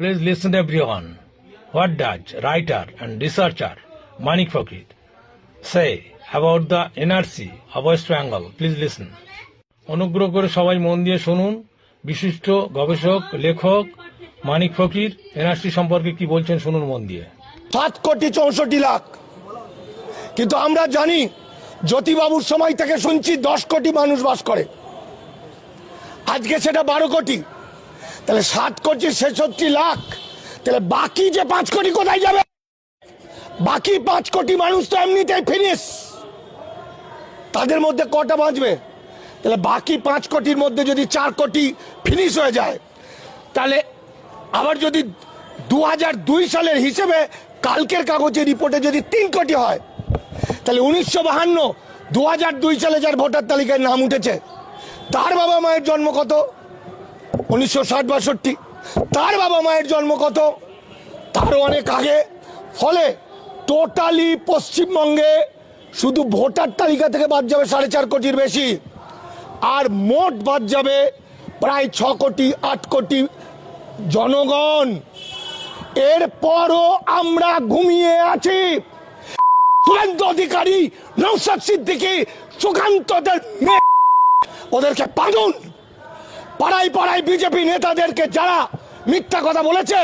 Please listen everyone. What does writer and researcher Manik Fakir say about the NRC of West Bengal? Please listen. অনুগ্রহ করে সবাই মন দিয়ে শুনুন। বিশিষ্ট গবেষক লেখক মানিক ফকির এনআরসি সম্পর্কে কি বলছেন শুনুন মন দিয়ে। 7,64,00,000, কিন্তু আমরা জানি জ্যোতিবাবুর সময় থেকে শুনছি 10 কোটি মানুষ বাস করে, আজকে সেটা 12 কোটি। তাহলে 7,66,00,000, তাহলে বাকি যে 5 কোটি কোথায় যাবে? বাকি 5 কোটি মানুষ তো এমনিতেই ফিনিশ, তাদের মধ্যে কটা বাঁচবে? তাহলে বাকি 5 কোটির মধ্যে যদি 4 কোটি ফিনিশ হয়ে যায়, তাহলে আবার যদি 2002 সালের হিসেবে কালকের কাগজের রিপোর্টে যদি 3 কোটি হয়, তাহলে 1952 2002 সালে যার ভোটার তালিকায় নাম উঠেছে তার বাবা মায়ের জন্ম কত? 1960-62। তার বাবা মায়ের জন্ম কত? তারও অনেক আগে। ফলে টোটালি পশ্চিমবঙ্গে শুধু ভোটার তালিকা থেকে বাদ যাবে 4.5 কোটির বেশি, আর মোট বাদ যাবে প্রায় 6 কোটি 8 কোটি জনগণ। এরপরও আমরা ঘুমিয়ে আছি। শুভেন্দু অধিকারী, নওশাদ সিদ্দিকী, সুকান্তদের ওদেরকে বাঁধুন। পাড়ায় পাড়ায় বিজেপি নেতাদেরকে যারা মিথ্যা কথা বলেছে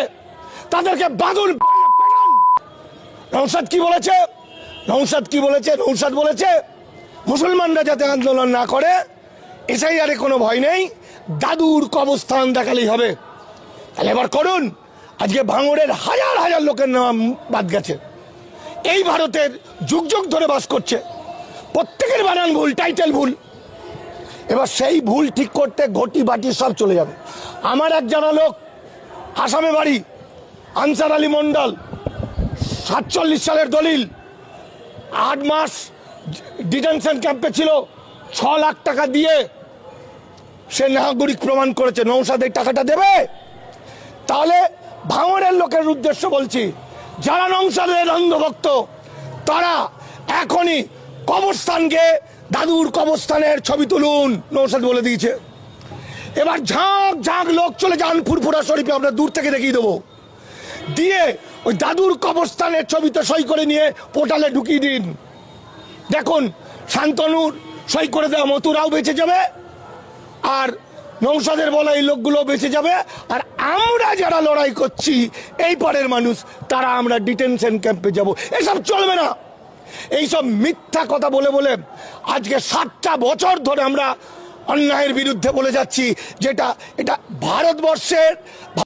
তাদেরকে বাঁধুন। নওশাদ কি বলেছে? নওশাদ বলেছে মুসলমানরা যাতে আন্দোলন না করে, এসআইআরে কোনো ভয় নেই, দাদুর কবরস্থান দেখালেই হবে। তাহলে এবার করুন। আজকে ভাঙড়ের হাজার হাজার লোকের নাম বাদ গেছে। এই ভারতের যুগ যুগ ধরে বাস করছে, প্রত্যেকের বানান ভুল, টাইটেল ভুল। এবার সেই ভুল ঠিক করতে ঘটি বাটি সব চলে যাবে। আমার এক জানা লোক, আসামে বাড়ি, আনসার আলী মন্ডল, 47 সালের দলিল, 8 মাস ডিটেনশন ক্যাম্পে ছিল, 6 লাখ টাকা দিয়ে সে নাগরিক প্রমাণ করেছে। নওশাদ এই টাকাটা দেবে? তাহলে ভাঙড়ের লোকের উদ্দেশ্য বলছি, যারা নওশাদের অন্ধভক্ত তারা এখনই কবরস্থানকে দাদুর কবরস্থানের ছবি তুলুন, নওশাদ বলে দিয়েছে। এবার ঝাঁক ঝাঁক লোক চলে যান ফুরফুরা শরীফে, আমরা দূর থেকে দেখিয়ে দেবো, দিয়ে ওই দাদুর কবরস্থানের ছবিতে সই করে নিয়ে পোর্টালে ঢুকিয়ে দিন। দেখুন, শান্তনুর সই করে দেওয়া মতুরাও বেঁচে যাবে, আর নওশাদের বলা এই লোকগুলো বেঁচে যাবে, আর আমরা যারা লড়াই করছি এই পারের মানুষ, তারা আমরা ডিটেনশন ক্যাম্পে যাব। এসব চলবে না। এইসব মিথ্যা কথা বলে বলে আজকে 7টা বছর ধরে আমরা অন্যায়ের বিরুদ্ধে বলে যাচ্ছি, যেটা এটা ভারতবর্ষের